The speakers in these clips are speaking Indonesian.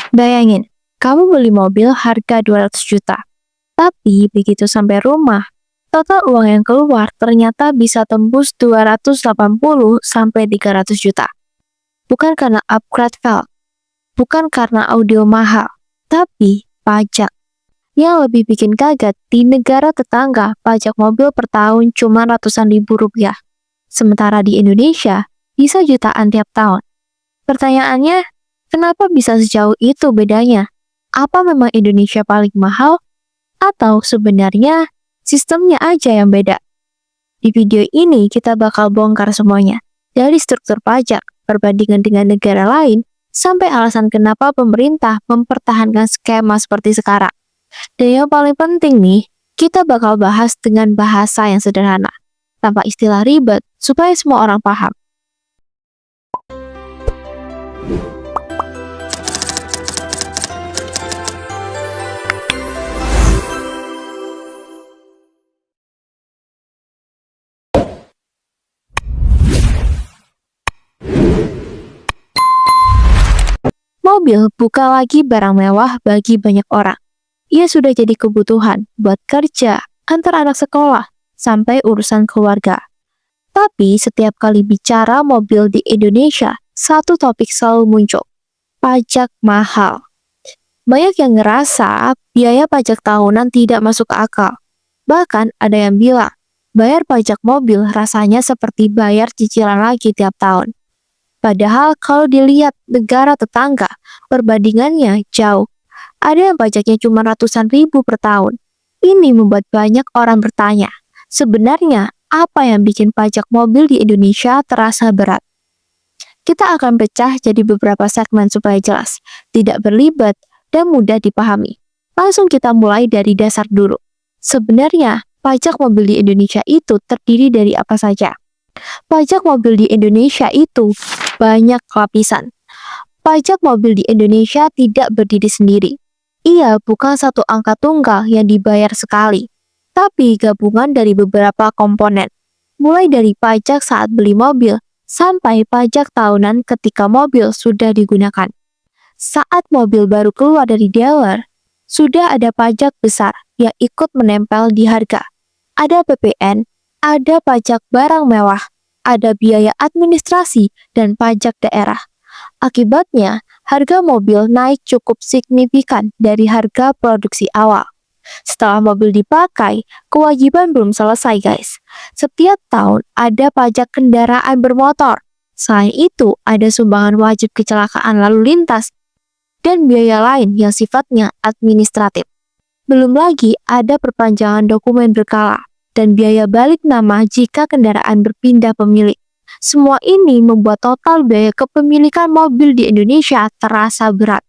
Bayangin, kamu beli mobil harga 200 juta, tapi begitu sampai rumah, total uang yang keluar ternyata bisa tembus 280 sampai 300 juta. Bukan karena upgrade valve, bukan karena audio mahal, tapi pajak. Yang lebih bikin kaget, di negara tetangga, pajak mobil per tahun cuma ratusan ribu rupiah. Sementara di Indonesia, bisa jutaan tiap tahun. Pertanyaannya, kenapa bisa sejauh itu bedanya? Apa memang Indonesia paling mahal? Atau sebenarnya sistemnya aja yang beda? Di video ini kita bakal bongkar semuanya. Dari struktur pajak, perbandingan dengan negara lain, sampai alasan kenapa pemerintah mempertahankan skema seperti sekarang. Dan yang paling penting nih, kita bakal bahas dengan bahasa yang sederhana, tanpa istilah ribet, supaya semua orang paham. Mobil bukan lagi barang mewah bagi banyak orang. Ia sudah jadi kebutuhan buat kerja, antar anak sekolah, sampai urusan keluarga. Tapi setiap kali bicara mobil di Indonesia, satu topik selalu muncul. Pajak mahal. Banyak yang ngerasa biaya pajak tahunan tidak masuk akal. Bahkan ada yang bilang, bayar pajak mobil rasanya seperti bayar cicilan lagi tiap tahun. Padahal kalau dilihat negara tetangga, perbandingannya jauh. Ada yang pajaknya cuma ratusan ribu per tahun. Ini membuat banyak orang bertanya, sebenarnya apa yang bikin pajak mobil di Indonesia terasa berat? Kita akan pecah jadi beberapa segmen supaya jelas, tidak berlibat, dan mudah dipahami. Langsung kita mulai dari dasar dulu. Sebenarnya, pajak mobil di Indonesia itu terdiri dari apa saja? Pajak mobil di Indonesia itu banyak lapisan. Pajak mobil di Indonesia tidak berdiri sendiri. Ia bukan satu angka tunggal yang dibayar sekali, tapi gabungan dari beberapa komponen. Mulai dari pajak saat beli mobil, sampai pajak tahunan ketika mobil sudah digunakan. Saat mobil baru keluar dari dealer, sudah ada pajak besar yang ikut menempel di harga. Ada PPN, ada pajak barang mewah, ada biaya administrasi, dan pajak daerah. Akibatnya, harga mobil naik cukup signifikan dari harga produksi awal. Setelah mobil dipakai, kewajiban belum selesai guys. Setiap tahun ada pajak kendaraan bermotor. Selain itu, ada sumbangan wajib kecelakaan lalu lintas dan biaya lain yang sifatnya administratif. Belum lagi ada perpanjangan dokumen berkala dan biaya balik nama jika kendaraan berpindah pemilik. Semua ini membuat total biaya kepemilikan mobil di Indonesia terasa berat.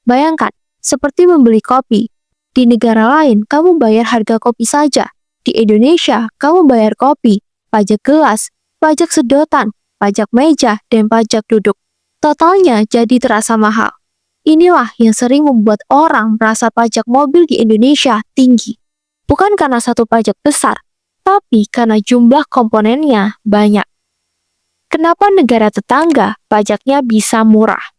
Bayangkan, seperti membeli kopi. Di negara lain, kamu bayar harga kopi saja. Di Indonesia, kamu bayar kopi, pajak gelas, pajak sedotan, pajak meja, dan pajak duduk. Totalnya jadi terasa mahal. Inilah yang sering membuat orang merasa pajak mobil di Indonesia tinggi. Bukan karena satu pajak besar, tapi karena jumlah komponennya banyak. Kenapa negara tetangga pajaknya bisa murah?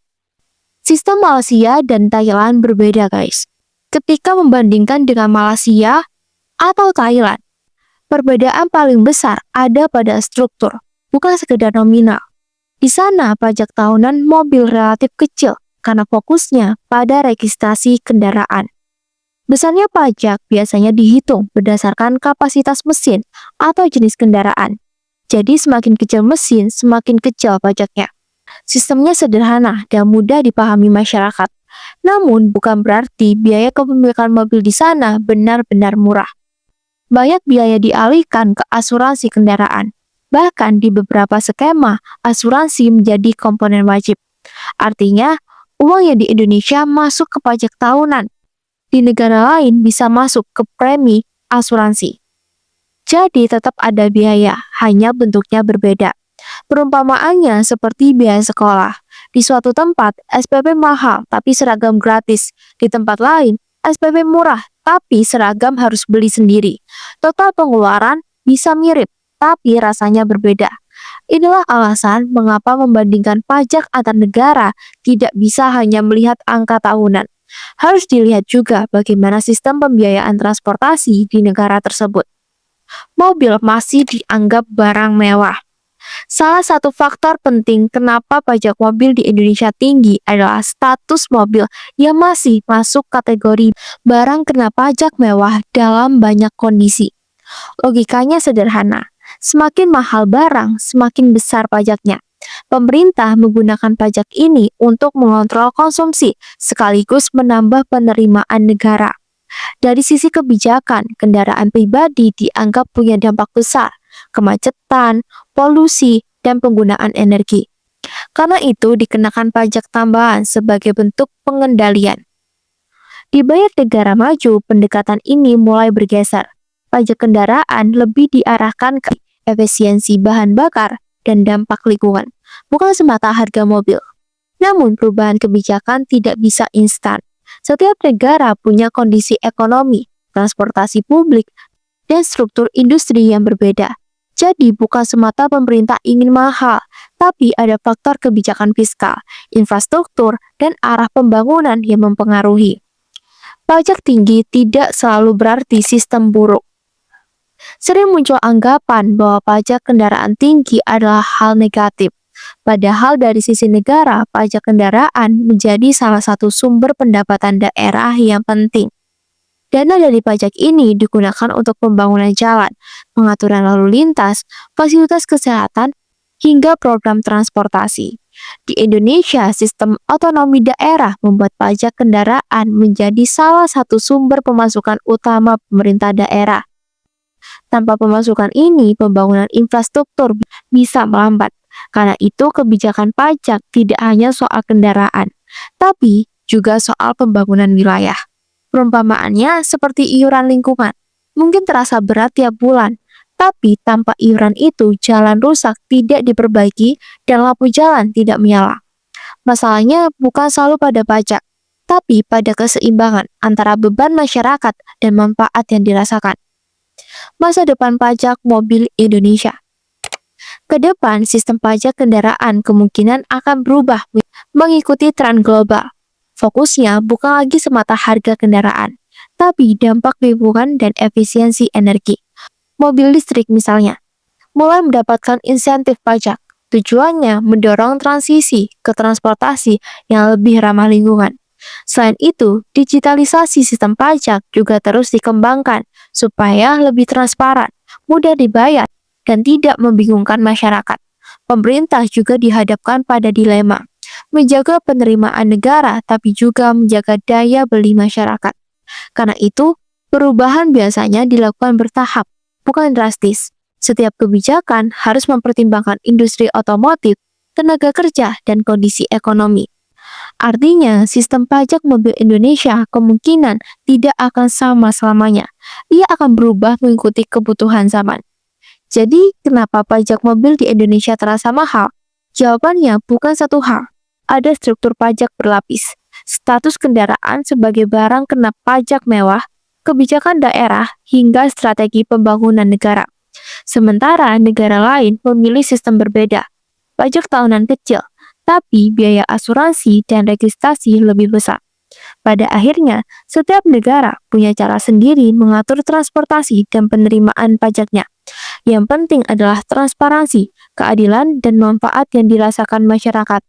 Sistem Malaysia dan Thailand berbeda guys. Ketika membandingkan dengan Malaysia atau Thailand, perbedaan paling besar ada pada struktur, bukan sekedar nominal. Di sana pajak tahunan mobil relatif kecil karena fokusnya pada registrasi kendaraan. Besarnya pajak biasanya dihitung berdasarkan kapasitas mesin atau jenis kendaraan. Jadi semakin kecil mesin, semakin kecil pajaknya. Sistemnya sederhana dan mudah dipahami masyarakat. Namun bukan berarti biaya kepemilikan mobil di sana benar-benar murah. Banyak biaya dialihkan ke asuransi kendaraan. Bahkan di beberapa skema, asuransi menjadi komponen wajib. Artinya, uang yang di Indonesia masuk ke pajak tahunan. Di negara lain bisa masuk ke premi asuransi. Jadi tetap ada biaya, hanya bentuknya berbeda. Perumpamaannya seperti biaya sekolah. Di suatu tempat, SPP mahal tapi seragam gratis. Di tempat lain, SPP murah tapi seragam harus beli sendiri. Total pengeluaran bisa mirip, tapi rasanya berbeda. Inilah alasan mengapa membandingkan pajak antar negara tidak bisa hanya melihat angka tahunan. Harus dilihat juga bagaimana sistem pembiayaan transportasi di negara tersebut. Mobil masih dianggap barang mewah. Salah satu faktor penting kenapa pajak mobil di Indonesia tinggi adalah status mobil yang masih masuk kategori barang kena pajak mewah dalam banyak kondisi. Logikanya sederhana, semakin mahal barang, semakin besar pajaknya. Pemerintah menggunakan pajak ini untuk mengontrol konsumsi sekaligus menambah penerimaan negara. Dari sisi kebijakan, kendaraan pribadi dianggap punya dampak besar, kemacetan, polusi, dan penggunaan energi. Karena itu dikenakan pajak tambahan sebagai bentuk pengendalian. Di banyak negara maju, pendekatan ini mulai bergeser. Pajak kendaraan lebih diarahkan ke efisiensi bahan bakar dan dampak lingkungan, bukan semata harga mobil. Namun perubahan kebijakan tidak bisa instan. Setiap negara punya kondisi ekonomi, transportasi publik, dan struktur industri yang berbeda. Jadi bukan semata pemerintah ingin mahal, tapi ada faktor kebijakan fiskal, infrastruktur, dan arah pembangunan yang mempengaruhi. Pajak tinggi tidak selalu berarti sistem buruk. Sering muncul anggapan bahwa pajak kendaraan tinggi adalah hal negatif. Padahal dari sisi negara, pajak kendaraan menjadi salah satu sumber pendapatan daerah yang penting. Dana dari pajak ini digunakan untuk pembangunan jalan, pengaturan lalu lintas, fasilitas kesehatan, hingga program transportasi. Di Indonesia, sistem otonomi daerah membuat pajak kendaraan menjadi salah satu sumber pemasukan utama pemerintah daerah. Tanpa pemasukan ini, pembangunan infrastruktur bisa melambat. Karena itu, kebijakan pajak tidak hanya soal kendaraan, tapi juga soal pembangunan wilayah. Perumpamaannya seperti iuran lingkungan. Mungkin terasa berat tiap bulan, tapi tanpa iuran itu, jalan rusak tidak diperbaiki dan lampu jalan tidak menyala. Masalahnya bukan selalu pada pajak, tapi pada keseimbangan antara beban masyarakat dan manfaat yang dirasakan. Masa depan pajak mobil Indonesia. Ke depan, sistem pajak kendaraan kemungkinan akan berubah mengikuti tren global. Fokusnya bukan lagi semata harga kendaraan, tapi dampak lingkungan dan efisiensi energi. Mobil listrik misalnya, mulai mendapatkan insentif pajak. Tujuannya mendorong transisi ke transportasi yang lebih ramah lingkungan. Selain itu, digitalisasi sistem pajak juga terus dikembangkan supaya lebih transparan, mudah dibayar, dan tidak membingungkan masyarakat. Pemerintah juga dihadapkan pada dilema, menjaga penerimaan negara tapi juga menjaga daya beli masyarakat. Karena itu, perubahan biasanya dilakukan bertahap, bukan drastis. Setiap kebijakan harus mempertimbangkan industri otomotif, tenaga kerja, dan kondisi ekonomi. Artinya, sistem pajak mobil Indonesia kemungkinan tidak akan sama selamanya. Ia akan berubah mengikuti kebutuhan zaman. Jadi, kenapa pajak mobil di Indonesia terasa mahal? Jawabannya bukan satu hal. Ada struktur pajak berlapis, status kendaraan sebagai barang kena pajak mewah, kebijakan daerah, hingga strategi pembangunan negara. Sementara negara lain memilih sistem berbeda. Pajak tahunan kecil, tapi biaya asuransi dan registrasi lebih besar. Pada akhirnya, setiap negara punya cara sendiri mengatur transportasi dan penerimaan pajaknya. Yang penting adalah transparansi, keadilan, dan manfaat yang dirasakan masyarakat.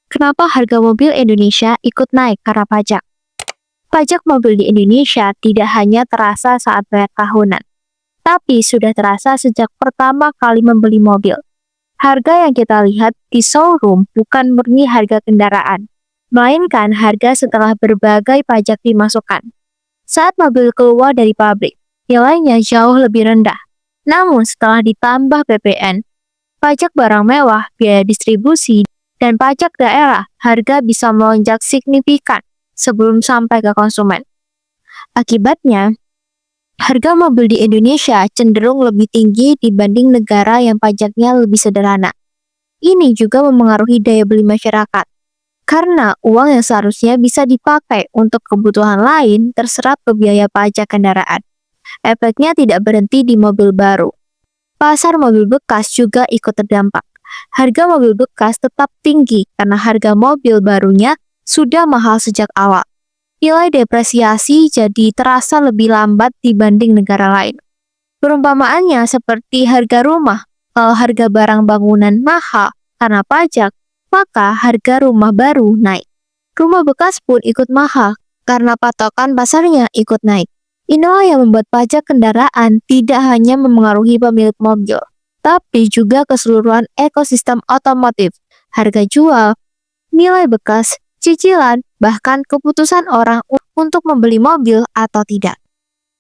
Kenapa harga mobil Indonesia ikut naik karena pajak? Pajak mobil di Indonesia tidak hanya terasa saat bayar tahunan, tapi sudah terasa sejak pertama kali membeli mobil. Harga yang kita lihat di showroom bukan murni harga kendaraan, melainkan harga setelah berbagai pajak dimasukkan. Saat mobil keluar dari pabrik, nilainya jauh lebih rendah. Namun setelah ditambah PPN, pajak barang mewah, biaya distribusi, dan pajak daerah, harga bisa melonjak signifikan sebelum sampai ke konsumen. Akibatnya, harga mobil di Indonesia cenderung lebih tinggi dibanding negara yang pajaknya lebih sederhana. Ini juga memengaruhi daya beli masyarakat, karena uang yang seharusnya bisa dipakai untuk kebutuhan lain terserap ke biaya pajak kendaraan. Efeknya tidak berhenti di mobil baru. Pasar mobil bekas juga ikut terdampak. harga mobil bekas tetap tinggi karena harga mobil barunya sudah mahal sejak awal. Nilai depresiasi jadi terasa lebih lambat dibanding negara lain. Perumpamaannya seperti harga rumah. Kalau harga barang bangunan mahal karena pajak, maka harga rumah baru naik. Rumah bekas pun ikut mahal karena patokan pasarnya ikut naik. Inilah yang membuat pajak kendaraan tidak hanya memengaruhi pemilik mobil, tapi juga keseluruhan ekosistem otomotif, harga jual, nilai bekas, cicilan, bahkan keputusan orang untuk membeli mobil atau tidak.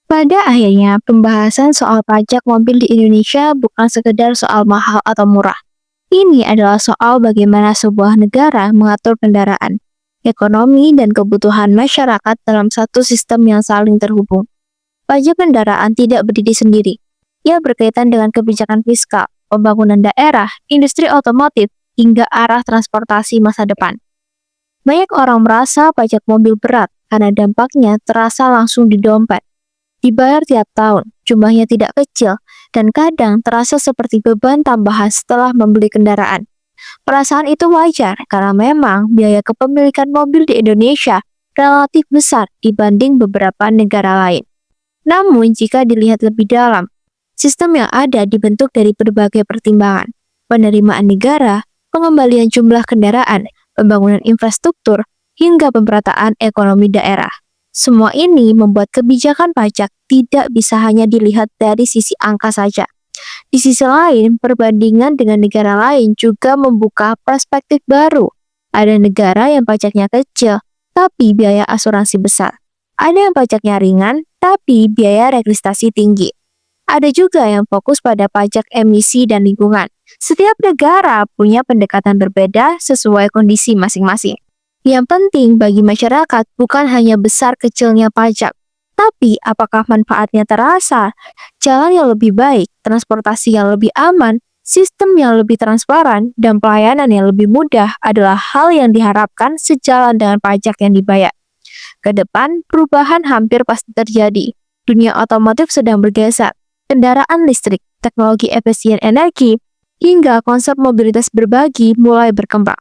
Pada akhirnya, pembahasan soal pajak mobil di Indonesia bukan sekedar soal mahal atau murah. Ini adalah soal bagaimana sebuah negara mengatur kendaraan, ekonomi, dan kebutuhan masyarakat dalam satu sistem yang saling terhubung. Pajak kendaraan tidak berdiri sendiri. Ia berkaitan dengan kebijakan fiskal, pembangunan daerah, industri otomotif, hingga arah transportasi masa depan. Banyak orang merasa pajak mobil berat karena dampaknya terasa langsung di dompet. Dibayar tiap tahun, jumlahnya tidak kecil, dan kadang terasa seperti beban tambahan setelah membeli kendaraan. Perasaan itu wajar karena memang biaya kepemilikan mobil di Indonesia relatif besar dibanding beberapa negara lain. Namun, jika dilihat lebih dalam, sistem yang ada dibentuk dari berbagai pertimbangan, penerimaan negara, pengembalian jumlah kendaraan, pembangunan infrastruktur, hingga pemerataan ekonomi daerah. Semua ini membuat kebijakan pajak tidak bisa hanya dilihat dari sisi angka saja. Di sisi lain, perbandingan dengan negara lain juga membuka perspektif baru. Ada negara yang pajaknya kecil, tapi biaya asuransi besar. Ada yang pajaknya ringan, tapi biaya registrasi tinggi. Ada juga yang fokus pada pajak emisi dan lingkungan. Setiap negara punya pendekatan berbeda sesuai kondisi masing-masing. Yang penting bagi masyarakat bukan hanya besar kecilnya pajak, tapi apakah manfaatnya terasa, jalan yang lebih baik, transportasi yang lebih aman, sistem yang lebih transparan, dan pelayanan yang lebih mudah adalah hal yang diharapkan sejalan dengan pajak yang dibayar. Ke depan, perubahan hampir pasti terjadi. Dunia otomotif sedang bergeser. Kendaraan listrik, teknologi efisien energi, hingga konsep mobilitas berbagi mulai berkembang.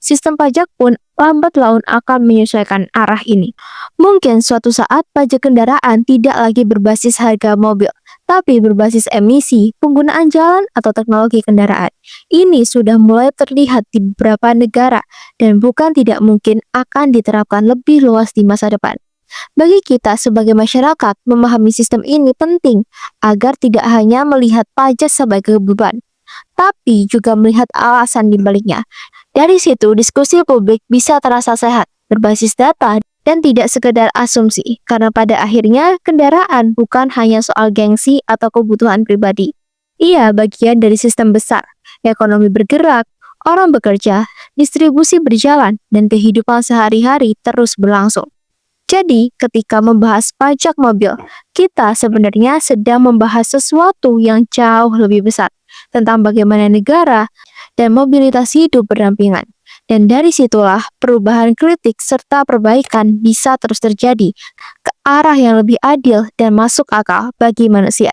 Sistem pajak pun lambat laun akan menyesuaikan arah ini. Mungkin suatu saat pajak kendaraan tidak lagi berbasis harga mobil, tapi berbasis emisi, penggunaan jalan, atau teknologi kendaraan. Ini sudah mulai terlihat di beberapa negara dan bukan tidak mungkin akan diterapkan lebih luas di masa depan. Bagi kita sebagai masyarakat, memahami sistem ini penting agar tidak hanya melihat pajak sebagai beban, tapi juga melihat alasan di baliknya. Dari situ, diskusi publik bisa terasa sehat, berbasis data, dan tidak sekedar asumsi, karena pada akhirnya kendaraan bukan hanya soal gengsi atau kebutuhan pribadi. Ia bagian dari sistem besar, ekonomi bergerak, orang bekerja, distribusi berjalan, dan kehidupan sehari-hari terus berlangsung. Jadi, ketika membahas pajak mobil, kita sebenarnya sedang membahas sesuatu yang jauh lebih besar, tentang bagaimana negara dan mobilitas hidup berdampingan. Dan dari situlah perubahan kritik serta perbaikan bisa terus terjadi ke arah yang lebih adil dan masuk akal bagi manusia.